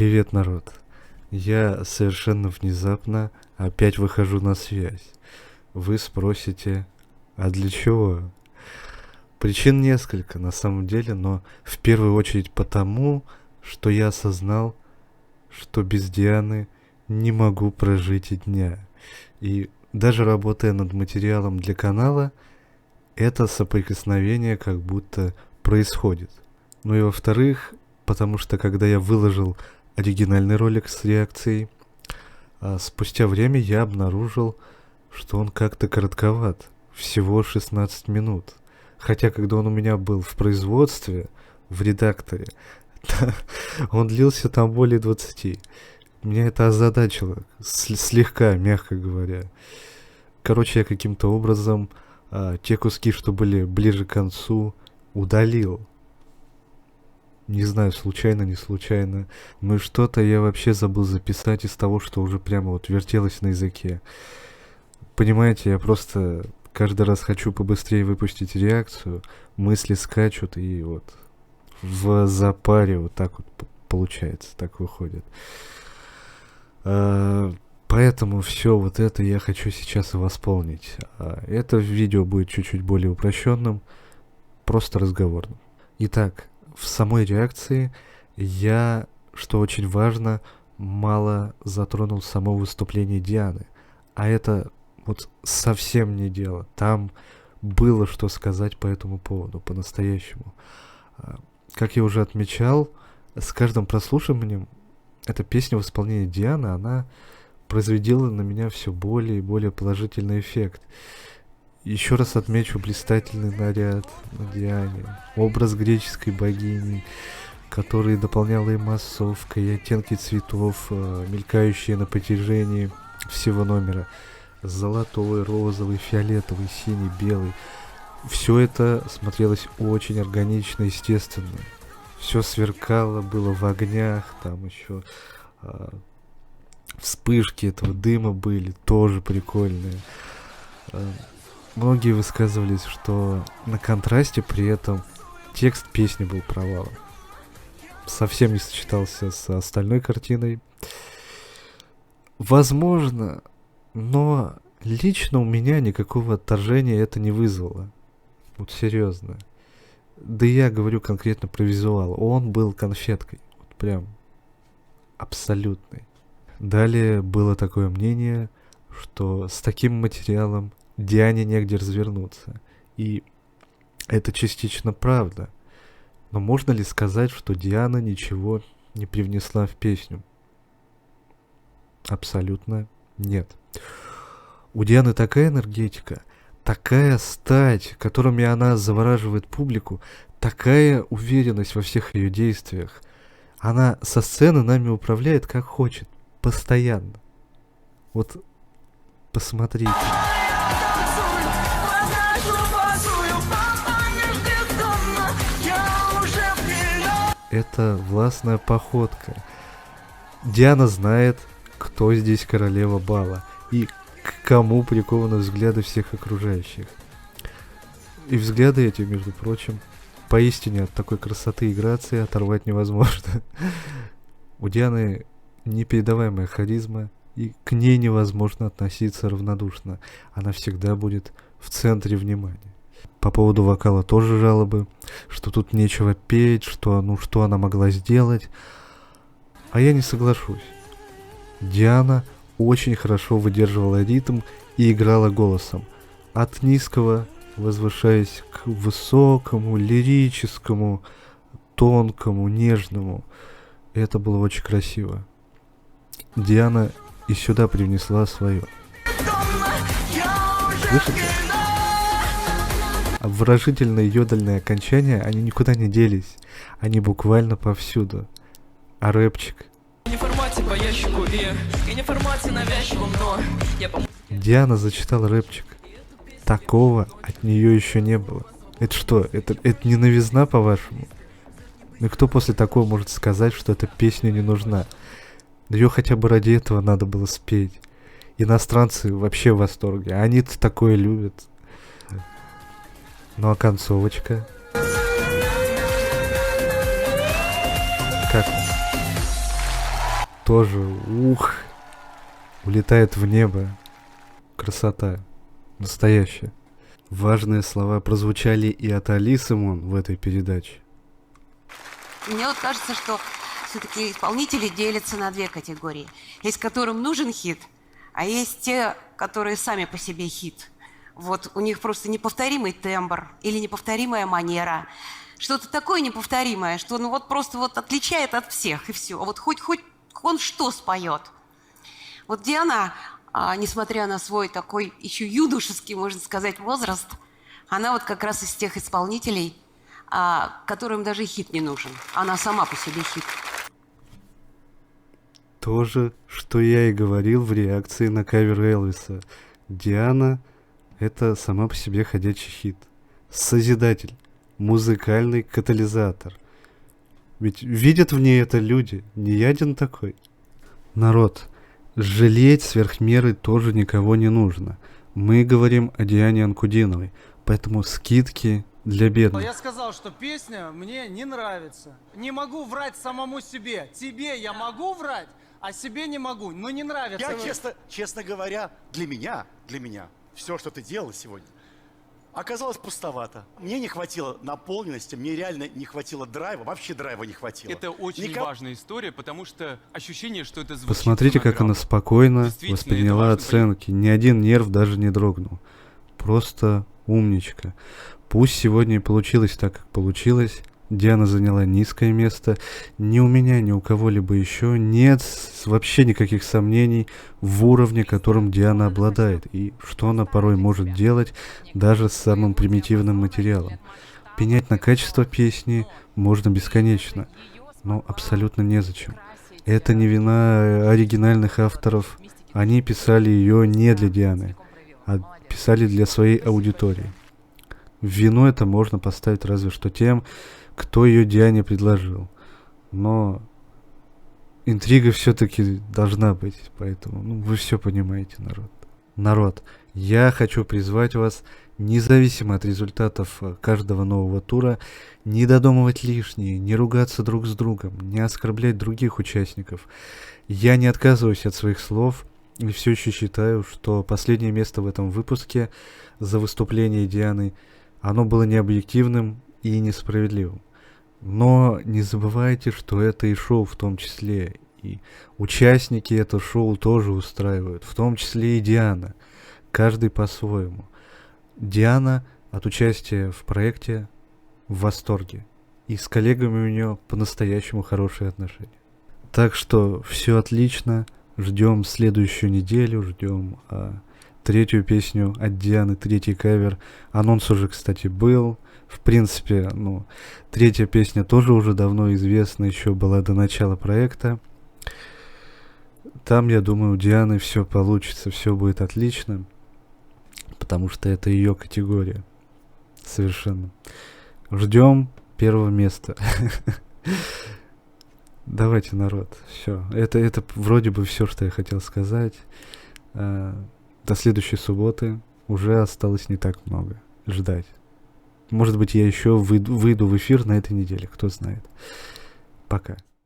Привет, народ. Я совершенно внезапно опять выхожу на связь. Вы спросите, а для чего? Причин несколько на самом деле, но в первую очередь потому, что я осознал, что без Дианы не могу прожить и дня. И даже работая над материалом для канала, это соприкосновение как будто происходит. Ну и во-вторых, потому что когда я выложил оригинальный ролик с реакцией, спустя время я обнаружил, что он как-то коротковат, всего 16 минут. Хотя, когда он у меня был в производстве, в редакторе, он длился там более 20. Меня это озадачило, слегка, мягко говоря. Короче, я каким-то образом те куски, что были ближе к концу, удалил. Не знаю, случайно, не случайно. Ну и что-то я вообще забыл записать из того, что уже прямо вот вертелось на языке. Понимаете, я просто каждый раз хочу побыстрее выпустить реакцию, мысли скачут, и вот в запаре вот так вот получается, так выходит. Поэтому все вот это я хочу сейчас и восполнить. Это видео будет чуть-чуть более упрощенным, просто разговорным. Итак, в самой реакции я, что очень важно, мало затронул само выступление Дианы. А это вот совсем не дело. Там было что сказать по этому поводу, по-настоящему. Как я уже отмечал, с каждым прослушиванием эта песня в исполнении Дианы, она производила на меня все более и более положительный эффект. Еще раз отмечу блистательный наряд на Диане, образ греческой богини, который дополняла и массовка, и оттенки цветов, мелькающие на протяжении всего номера. Золотой, розовый, фиолетовый, синий, белый. Все это смотрелось очень органично, естественно. Все сверкало, было в огнях, там еще вспышки этого дыма были, тоже прикольные. Многие высказывались, что на контрасте при этом текст песни был провалом. Совсем не сочетался с остальной картиной. Возможно, но лично у меня никакого отторжения это не вызвало. Вот серьезно. Да я говорю конкретно про визуал. Он был конфеткой. Вот прям абсолютный. Далее было такое мнение, что с таким материалом Диане негде развернуться. И это частично правда. Но можно ли сказать, что Диана ничего не привнесла в песню? Абсолютно нет. У Дианы такая энергетика, такая стать, которыми она завораживает публику, такая уверенность во всех ее действиях. Она со сцены нами управляет как хочет, постоянно. Вот посмотрите. Это властная походка. Диана знает, кто здесь королева бала и к кому прикованы взгляды всех окружающих. И взгляды эти, между прочим, поистине от такой красоты и грации оторвать невозможно. У Дианы непередаваемая харизма, и к ней невозможно относиться равнодушно. Она всегда будет в центре внимания. По поводу вокала тоже жалобы, что тут нечего петь, что она могла сделать. А я не соглашусь. Диана очень хорошо выдерживала ритм и играла голосом. От низкого, возвышаясь к высокому, лирическому, тонкому, нежному. И это было очень красиво. Диана и сюда привнесла свое. Слышите? А выражительные йодальные окончания, они никуда не делись. Они буквально повсюду. А рэпчик? Диана зачитала рэпчик. Такого от нее еще не было. Это что? Это не новизна, по-вашему? Ну и кто после такого может сказать, что эта песня не нужна? Да ее хотя бы ради этого надо было спеть. Иностранцы вообще в восторге. Они-то такое любят. Ну а концовочка? Как? тоже, ух, улетает в небо. Красота. Настоящая. Важные слова прозвучали и от Алисы Мун в этой передаче. Мне вот кажется, что все-таки исполнители делятся на две категории. Есть, которым нужен хит, а есть те, которые сами по себе хит. Вот у них просто неповторимый тембр или неповторимая манера. Что-то такое неповторимое, что ну вот просто вот отличает от всех, и все. Вот хоть он что споет. Вот Диана, несмотря на свой такой еще юношеский, можно сказать, возраст, она вот как раз из тех исполнителей, которым даже хит не нужен. Она сама по себе хит. То же, что я и говорил в реакции на кавер Элвиса. Диана — это сама по себе ходячий хит. Созидатель. Музыкальный катализатор. Ведь видят в ней это люди. Не я один такой. Народ, жалеть сверх меры тоже никого не нужно. Мы говорим о Диане Анкудиновой. Поэтому скидки для бедных. Я сказал, что песня мне не нравится. Не могу врать самому себе. Тебе я могу врать, а себе не могу. Но не нравится. Я, честно говоря, для меня, все, что ты делала сегодня, оказалось пустовато. Мне не хватило наполненности, мне реально не хватило драйва, вообще драйва не хватило. Это очень важная история, потому что ощущение, что это звучит. Посмотрите, как она спокойно восприняла оценки. Ни один нерв даже не дрогнул. Просто умничка. Пусть сегодня и получилось так, как получилось. Диана заняла низкое место. Ни у меня, ни у кого-либо еще нет вообще никаких сомнений в уровне, которым Диана обладает, и что она порой может делать даже с самым примитивным материалом. Пенять на качество песни можно бесконечно, но абсолютно незачем. Это не вина оригинальных авторов. Они писали ее не для Дианы, а писали для своей аудитории. В вину это можно поставить разве что тем, кто ее Диане предложил. Но интрига все-таки должна быть, поэтому вы все понимаете, народ. Я хочу призвать вас, независимо от результатов каждого нового тура, не додумывать лишнее, не ругаться друг с другом, не оскорблять других участников. Я не отказываюсь от своих слов и все еще считаю, что последнее место в этом выпуске за выступление Дианы, оно было необъективным и несправедливым. Но не забывайте, что это и шоу в том числе. И участники это шоу тоже устраивают, в том числе и Диана. Каждый по-своему. Диана от участия в проекте в восторге. И с коллегами у нее по-настоящему хорошие отношения. Так что все отлично. Ждем следующую неделю, ждем третью песню от Дианы, третий кавер. Анонс уже, кстати, был. В принципе, третья песня тоже уже давно известна, еще была до начала проекта. Там, я думаю, у Дианы все получится, все будет отлично, потому что это ее категория. Совершенно. Ждем первого места. Давайте, народ, все. Это вроде бы все, что я хотел сказать. До следующей субботы уже осталось не так много. Ждать. Может быть, я еще выйду в эфир на этой неделе, кто знает. Пока.